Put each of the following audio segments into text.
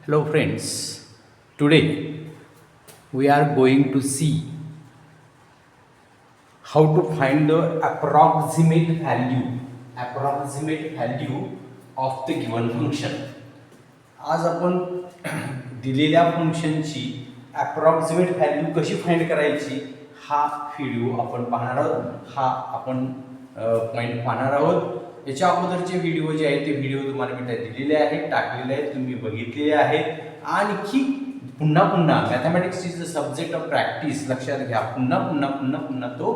Hello friends, today we are going to see how to find the approximate value of the given function. आज आपण दिलेल्या फंक्शनची approximate value कशी find करायची हा व्हिडिओ आपण पाहणार आहोत. हा आपण पॉईंट पाहणार आहोत. याच्या अगोदरचे व्हिडिओ जे आहेत ते व्हिडिओ तुम्हाला मी दिलेले आहेत, टाकलेले आहेत, तुम्ही बघितलेले आहेत. आणखी पुन्हा पुन्हा mathematics is the subject of practice लक्षात घ्या. पुन्हा पुन्हा पुन्हा पुन्हा तो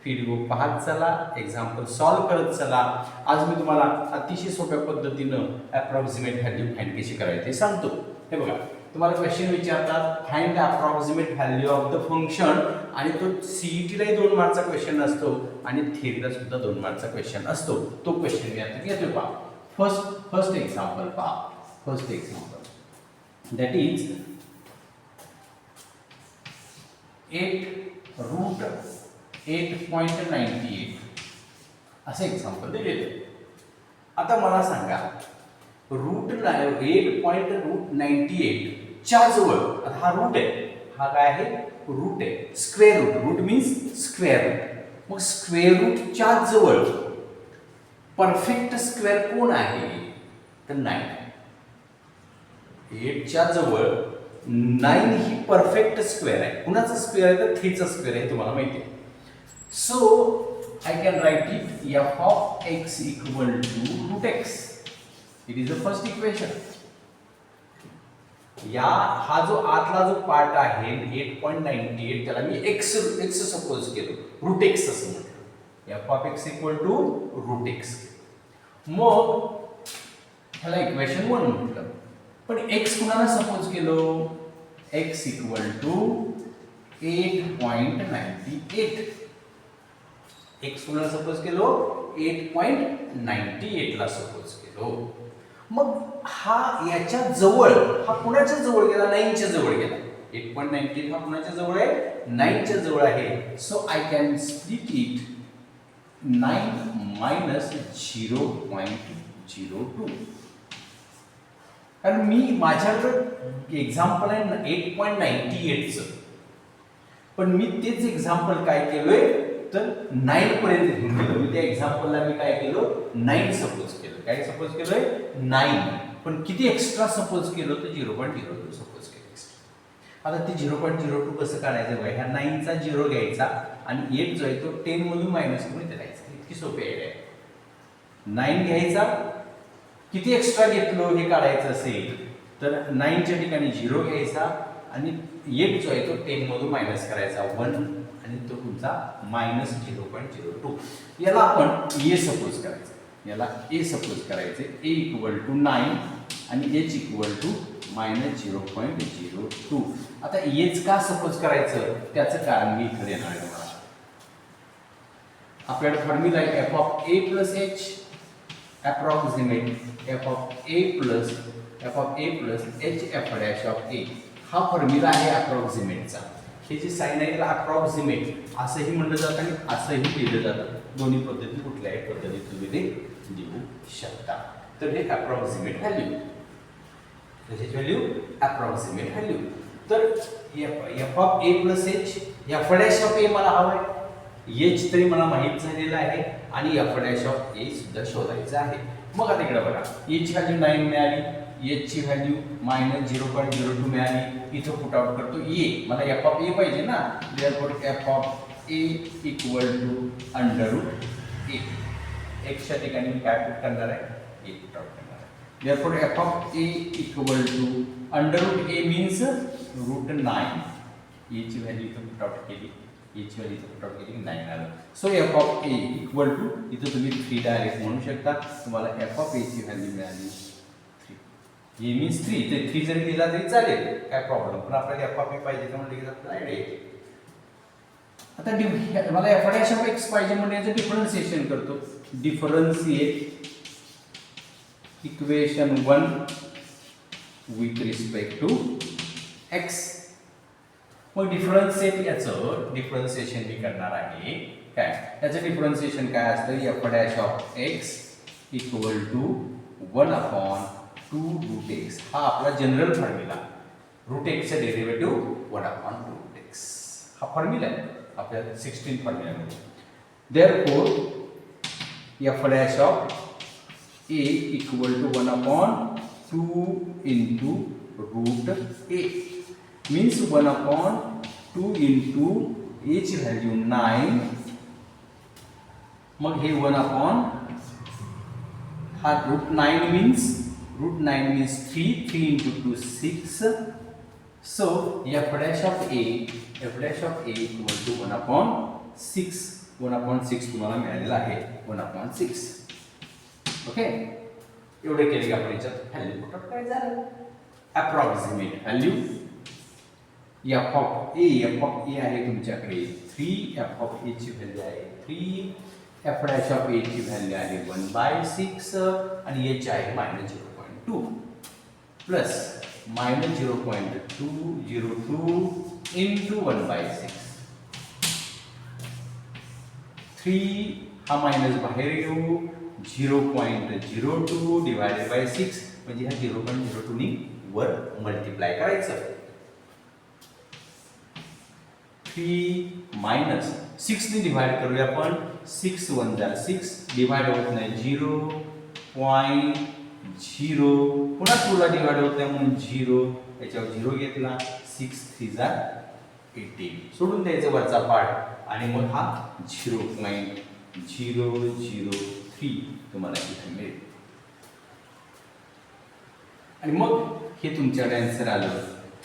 व्हिडिओ पाहत चला, एक्झाम्पल सॉल्व करत चला. आज मी तुम्हाला अतिशय सोप्या पद्धतीनं ॲप्रॉक्सिमेट व्हॅल्यू फाइंड कशी करायची ते सांगतो. हे बघा, तुम्हाला क्वेश्चन विचारतात find the approximate value of the function, आणि तो सीईटीलाही 2 मार्कचा क्वेश्चन असतो आणि थेरीला सुद्धा 2 मार्कचा क्वेश्चन असतो. तो क्वेश्चन मी आता घेतोय. पहा फर्स्ट एक्झाम्पल पहा. फर्स्ट एक्झाम्पल दॅट इज 8.98 असे एक्झाम्पल दिलेले. आता मला सांगा √8.98 च्या जवळ, आता हा रूट आहे, हा काय आहे, रूट आहे, square root. Root means square root. मग स्क्वेअर रूटच्या जवळ परफेक्ट स्क्वेअर कोण आहे, तर 9. 8 च्या जवळ 9 ही परफेक्ट स्क्वेअर आहे. कुणाचा स्क्वेअर आहे, तर 3 चा स्क्वेअर आहे, तुम्हाला माहिती आहे. So I can write it f of x equal to root x. It is the first equation. हा जो आतला जो पार्ट आहे 8.98 त्याला मी x सपोज केलो, रूट x असं म्हटलं. f of x equal to root x. मग ह्याला इक्वेशन 1 म्हटलं. पण x कुणाला सपोज केलो, x equal to 8.98. x कुणाला सपोज केलो, 8.98 ला सपोज केलो. मग हा याच्या जवळ, हा कुणाच्या जवळ गेला, 9 च्या जवळ गेला. 8.98 हा कुणाच्या जवळ आहे, 9 च्या जवळ आहे. So I can split it 9 minus 0.02. कारण मी माझ्याकडे एक्झाम्पल आहे 8.98 चं, पण मी तेच एक्झाम्पल काय केलोय, तर 9 पर्यंत घेऊन गेलो. मी त्या एक्झाम्पलला मी काय केलो, 9 सपोज केलं. काय सपोज केलोय, 9. पण किती एक्स्ट्रा सपोज केलो, तर 0.02 सपोज केलं एक्स्ट्रा. आता ते 0.02 कसं काढायचं बघा. ह्या 9 चा 0 घ्यायचा आणि 8 जो आहे तो 10 मधून मायनस करून इथे द्यायचा. इतकी सोपी आयडिया आहे. 9 घ्यायचा, किती एक्स्ट्रा घेतलो हे काढायचं असेल तर 9 च्या ठिकाणी 0 घ्यायचा आणि 8 जो आहे तो 10 मधून मायनस करायचा 1, आणि तो तुमचा मायनस 0.02. याला आपण ए सपोज करायचं. याला ए सपोज करायचे. ए इक्वल टू 9 आणि एच इक्वल टू मायनस 0.02. आता एच का सपोज करायचं त्याचं कारण मी इथे देणार आहे तुम्हाला. आपल्याकडे फॉर्म्युला आहे F of A plus H approximate F of A plus H F dash of A. हा फॉर्म्युला आहे अप्रॉक्सिमेटचा. हे जे साइन आहे त्याला अप्रॉक्सिमेट असंही म्हणलं जातं आणि असंही लिहिलं जातं. दोन्ही पद्धती कुठल्याही पद्धतीत तुम्ही ते लिहू शकता. तर हे अप्रॉक्सिमेट व्हॅल्यू, त्याची व्हॅल्यू अप्रॉक्सिमेट व्हॅल्यू. तर F of A plus H, F dash of A मला हवं आहे, एच तरी मला माहीत झालेलं आहे आणि एफ डॅश ऑफ ए सुद्धा शोधायचं आहे. मग आता इकडे बघा, एच व्हॅल्यू 9 मिळाली, एच ची व्हॅल्यू मायनस 0.02 मिळाली. इथं पुट आउट करतो ए, मला एफ ऑफ ए पाहिजे ना. Therefore F of A equal to under root A. एक्सच्या ठिकाणी मी काय पुट करणार आहे, ए पुट आउट करणार आहे. Therefore F of A equal to under root A means root 9. एची व्हॅल्यू इथं पुट आउट केली, एची व्हॅल्यू इथं पुट आउट केली, 9 आलं. So F of A equal to इथं तुम्ही 3 डायरेक्ट म्हणू शकता. तुम्हाला एफ ऑफ एची व्हॅल्यू मिळाली 3. ए मीन्स 3. ते 3 जरी दिला तरी चालेल, काय प्रॉब्लेम. पण आपल्याला एफ ऑफ ए पाहिजे तर म्हणजे आपल्याला आयडिया येते. आता मला एफ डॅश ऑफ एक्स पाहिजे म्हणजे याचं डिफरन्सिएशन करतो. Differentiate equation 1 with respect to X. मग याचं डिफरन्सिएशन मी करणार आहे. काय याचं डिफरन्सिएशन काय असतं, F dash of X equal to 1/2 2√x हा आपला जनरल फॉर्म्युला. √x चा डेरिव्हेटिव्ह 1/√x हा फॉर्म्युला आहे आपल्या 16 फॉर्म्युलामध्ये. Therefore f dash of a equal to 1/2 into root a means 1/2 into a ची व्हॅल्यू 9. मग हे 1/, हा √9 means 3 into 2 6. So f dash of a equal to 1/6. 1/6 तुम्हाला मिळालेला आहे 1/6. ओके, एवढे केले की आपण याच्यात व्हॅल्यू पुट अप करायचं झालं. Approximate value f of a आहे तुमच्याकडे 3. f of a ची व्हॅल्यू आहे 3. f dash of a ची व्हॅल्यू आहे 1/6 आणि h आहे -0.2 प्लस -0.202 into 1/6. 3 हा मायनस बाहेर येऊ 0.02 डिवायडेड बाय 6 म्हणजे ह्या 0.02 नी वर मल्टिप्लाय करायचं. 3 मायनस 6 ने डिवाइड करूया आपण. 6 1 जा 6 डिवाइड होत नाही 0.0 पुन्हा 2 ला डिवाइड होत नाही म्हणून 0 याच्यावर 0 घेतला. 6 3 जा 18 सोडून द्यायचं वरचा पार्ट आणि मग हा 0.003 तुम्हाला इथे मिळेल. आणि मग हे तुमच्याकडे आन्सर आलं.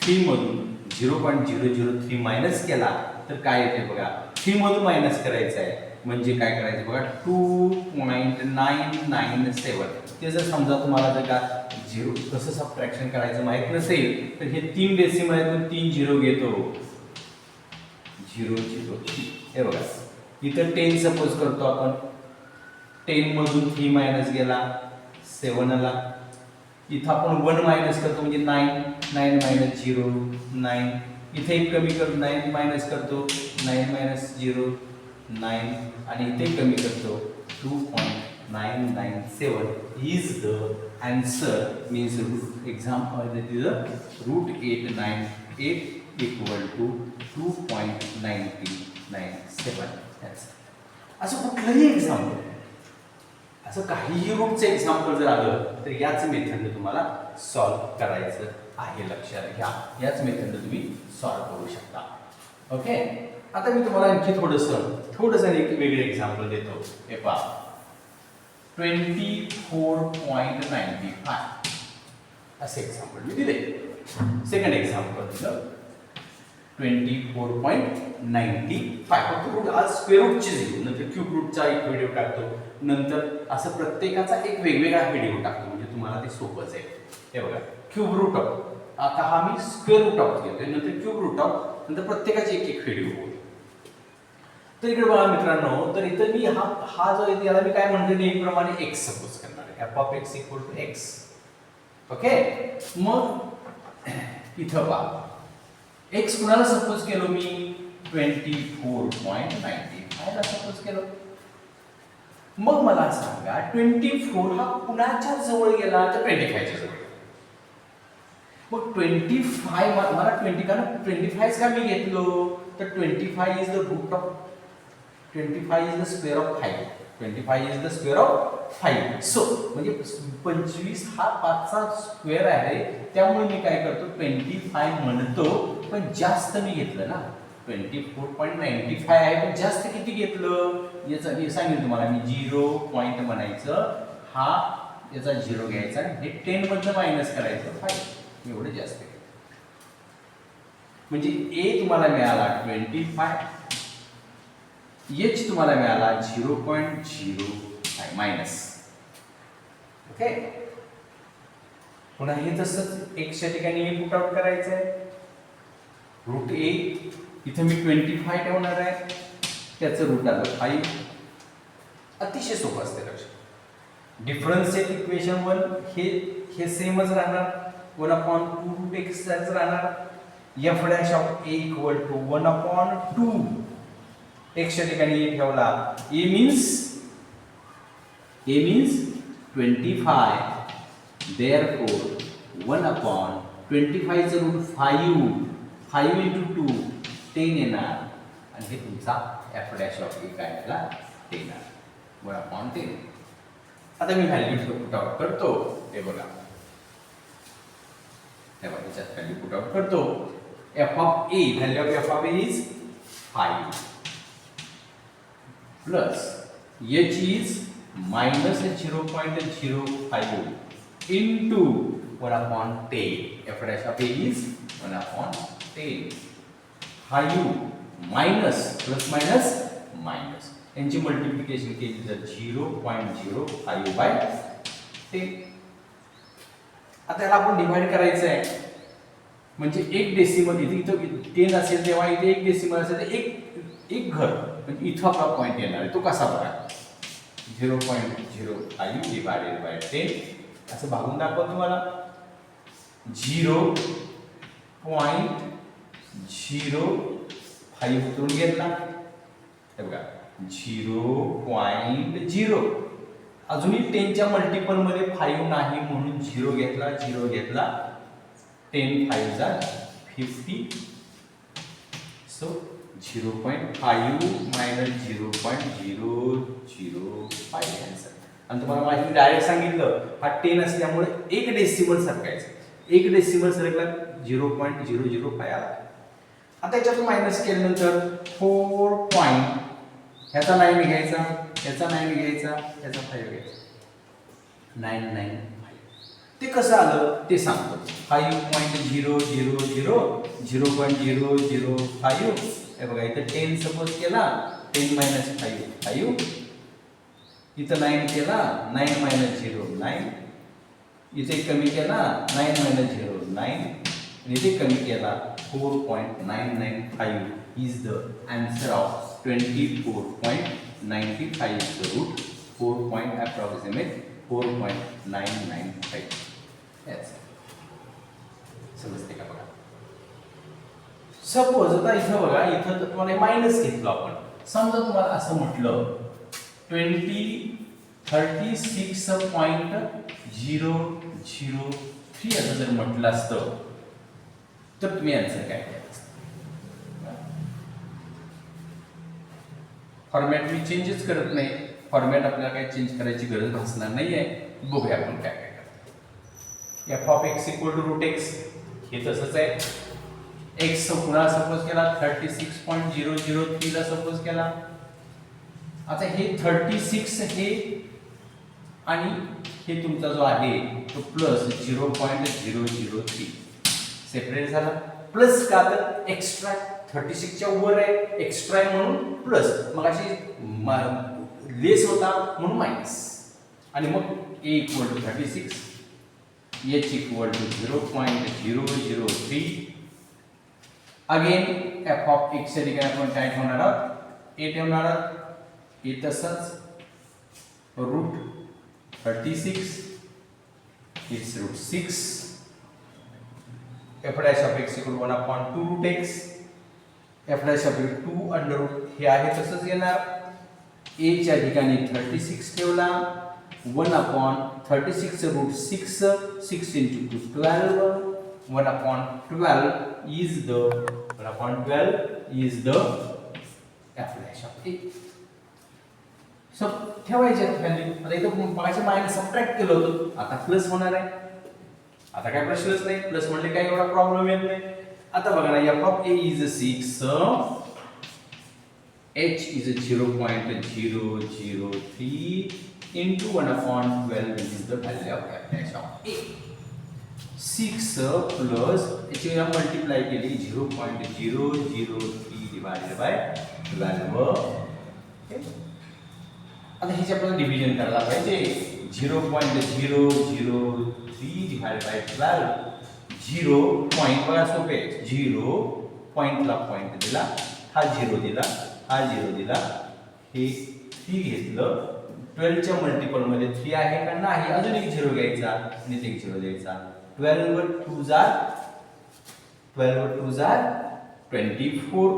3 मधून 0.003 मायनस केला तर काय येते बघा. 3 मधून मायनस करायचं आहे म्हणजे काय करायचं बघा 2.997. ते जर समजा तुम्हाला जर का 0 कसं सबट्रॅक्शन करायचं माहित नसेल तर हे 3 डेसिमल आहेत म्हणून 3 0 घेतो 0 0. हे बघा इथं 10 सपोज करतो आपण. 10 मधून 3 मायनस गेला 7 ला. इथं आपण 1 मायनस करतो म्हणजे 9 9 मायनस 0 9. इथे एक कमी करतो 9 मायनस करतो 9 मायनस 0 9 आणि इथे कमी करतो 2.997 is the answer. means example that is √898 equal to 2.997. असं कुठलंही एक्झाम्पल, असं काहीही रूटचं एक्झाम्पल जर आलं तर याच मेथडने तुम्हाला सॉल्व्ह करायचं आहे. लक्षात घ्या, याच मेथडने तुम्ही सॉल्व्ह करू शकता. ओके, आता मी तुम्हाला आणखी थोडंसं एक वेगळे एक्झाम्पल देतो. हे पहा 24.95 असे एक्झाम्पल मी दिले. सेकंड एक्झाम्पल दिलं 24.95. फक्त रूट आज स्क्वेअर रूटचे घेऊ, नंतर क्यूब रूटचा एक व्हिडिओ टाकतो, नंतर असं प्रत्येकाचा एक वेगवेगळा व्हिडिओ टाकतो म्हणजे तुम्हाला ते सोपंच आहे. हे बघा क्यूब रूट ऑफ, आता हा मी स्क्वेअर रूट ऑफ घेतोय, नंतर क्यूब रूट ऑफ, नंतर प्रत्येकाचे एक व्हिडिओ होईल. तर इकडे बघा मित्रांनो, तर इथं मी हा जो आहे याला मी काय म्हणतो नेहमीप्रमाणे x सपोज करणार आहे. f of x equal to x. Okay, मग इथं पहा x कुणाला सपोज केलो मी 24.95 ला सपोज केलो. मग मला सांगा 24 हा कुणाच्या जवळ गेला तर 25 च्या जवळ. मग 25 मला 25 का मी घेतलो तर 25 is the root of 25 is the square of 5. 25 is the square of 5. So म्हणजे 25 हा 5 चा स्क्वेअर आहे, त्यामुळे मी काय करतो 25 म्हणतो, पण जास्त मी घेतलं ना. 24.95 आहे पण जास्त किती घेतलं याचं मी सांगितलं तुम्हाला. मी 0 पॉईंट म्हणायचं, हा याचा 0 घ्यायचा आणि हे 10 मधनं मायनस करायचं 5. एवढं जास्त घेतलं म्हणजे a तुम्हाला मिळाला 25, h तुम्हाला मिळाला 0.05 मायनस. ओके, पुन्हा हे तसंच x च्या ठिकाणी हे पुट आउट करायचं आहे. रूट a इथे मी 25 ठेवणार आहे, त्याचं रूट आलं 5. अतिशय सोपं असते. लक्षात, डिफरन्शियल इक्वेशन 1 हे सेमच राहणार, 1/2 x राहणार. f dash of a equal to 1/2 x च्या ठिकाणी a ठेवला. a means 25 Therefore 1/25 चं रूट 5 into 2 10 येणार आणि हे तुमचा f डॅश ऑफ ए काय याला 10 येणार 1/10. आता मी व्हॅल्यू पुट आउट करतो. हे बघा त्याच्यात व्हॅल्यू पुट आउट करतो. f of a, value of f of a is 5 plus h is minus 0.05 into 1/10. f dash of a is 1/10. 5 minus plus minus minus यांची मल्टिप्लिकेशन केली तर 0.05 by 10. आता याला आपण डिवाइड करायचं आहे म्हणजे एक डेसिमल इथे 10 असेल तेव्हा इथे एक डेसिमल असेल तर एक घर म्हणजे इथं आपला पॉईंट येणार आहे. तो कसा बघा 0.05 डिवायडेड बाय 10 असं भागून दाखवतो तुम्हाला. 0.05 तून घेतला हे बघा 0.0 अजूनही 10च्या मल्टिपल मध्ये 5 नाही म्हणून 0 घेतला 10 5 जा 50. So 0.5 minus 0.005 answer. आणि तुम्हाला माहिती डायरेक्ट सांगितलं हा 10 असल्यामुळे एक डेसिमल सरकायचं. एक डेसिमल सरकला 0.005 आला. आता याच्यातून मायनस केल्यानंतर 4 पॉईंट ह्याचा 9 घ्यायचा ह्याचा 9 घ्यायचा ह्याचा 5 घ्यायचा 995. ते कसं आलं ते सांगतो. 5.000 0.005 हे बघा इथं 10 सपोज केला 10 minus 5 इथं 9 केला 9 minus 0 9 इथे कमी केला 9 minus 0 9 आणि इथे कमी केला 4.995 is the answer of 24.95 is the root 4 approximate 4.995. yes समजते का बघा. सपोज आता इथं बघा इथं तुम्हाला मायनस घेतलं आपण. समजा तुम्हाला असं म्हटलं 36.003 असं जर म्हटलं असतं तर तुम्ही आन्सर काय केलं असतं. फॉर्मॅट मी चेंजेस करत नाही. फॉर्मॅट आपल्याला काही चेंज करायची गरज भासणार नाहीये. बघूया आपण काय काय करतो. f of x equal to root x हे तसंच आहे. x पुन्हा सपोज केला 36.003 ला सपोज केला. आता हे 36 हे आणि हे तुमचा जो आहे तो प्लस 0.003 सेपरेट झाला. प्लस का तर एक्स्ट्रा 36 च्या वर आहे एक्स्ट्रा आहे म्हणून प्लस मग अशी लेस होता म्हणून मायनस आणि मग a equal to 36 h equal to 0.003. Again f of x च्या ठिकाणी आपण काय ठेवणार आहोत a ठेवणार आहोत. a तसंच route 36 is root 6 f dash of x equal to 1/2 root x f dash of 2 under root हे आहे तसंच येणार. a च्या ठिकाणी 36 ठेवला 1/36 root 6 into 2 12 1/12 is the f dash of a. So ठेवायचे व्हॅल्यू. आता इथं मागाशी मायनस सबट्रॅक्ट केलं होतं आता प्लस होणार आहे. आता काय प्रश्नच नाही. प्लस म्हणले काही एवढा प्रॉब्लेम येत नाही. आता बघा ना f of a is 6 h is 0.003 into 1/12 which is the value of f dash of a. 6 plus h ला मल्टिप्लाय केली 0.003 divided by 12. आता ह्याची आपल्याला डिव्हिजन करायला पाहिजे. 0.003 divided by 12 0 पॉइंट बघा सोपे 0 पॉइंटला पॉइंट दिला हा 0 दिला हा 0 दिला हे 3 घेतलं 12 च्या मल्टिपल मध्ये 3 आहे का नाही अजून एक 0 घ्यायचा आणि एक 0 द्यायचा. 12 वर 2 जार 24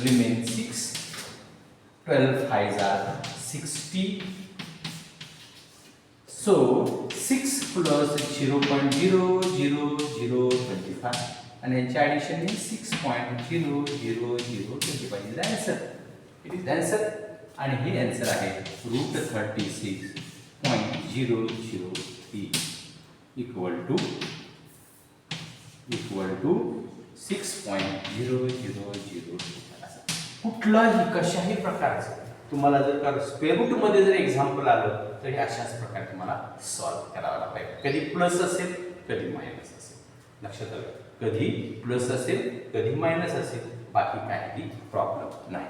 रिमेन 6 12 5 are 60. So 6 प्लस 0.00025 आणि यांची ॲडिशन आहे 6.00025 is answer. It is answer आणि हे आन्सर आहे √36.003 इक्वल टू 6.0002. कुठलाही कशाही प्रकारचं तुम्हाला जर का स्क्वेअर रूटमध्ये जर एक्झाम्पल आलं तरी अशाच प्रकारे तुम्हाला सॉल्व्ह करावं पाहिजे. कधी प्लस असेल कधी मायनस असेल. लक्षात आलं, कधी प्लस असेल कधी मायनस असेल, बाकी काही प्रॉब्लेम नाही.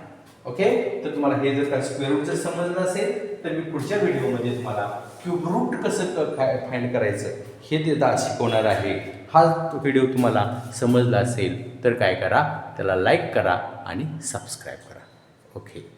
ओके, तर तुम्हाला हे जर का स्क्वेअर रूट जर समजलं असेल तर मी पुढच्या व्हिडिओमध्ये तुम्हाला क्यूब रूट कसं फाइंड करायचं हे शिकवणार आहे. हा व्हिडिओ तुम्हाला समजला असेल तर काय करा, त्याला लाईक करा आणि सबस्क्राईब करा. ओके.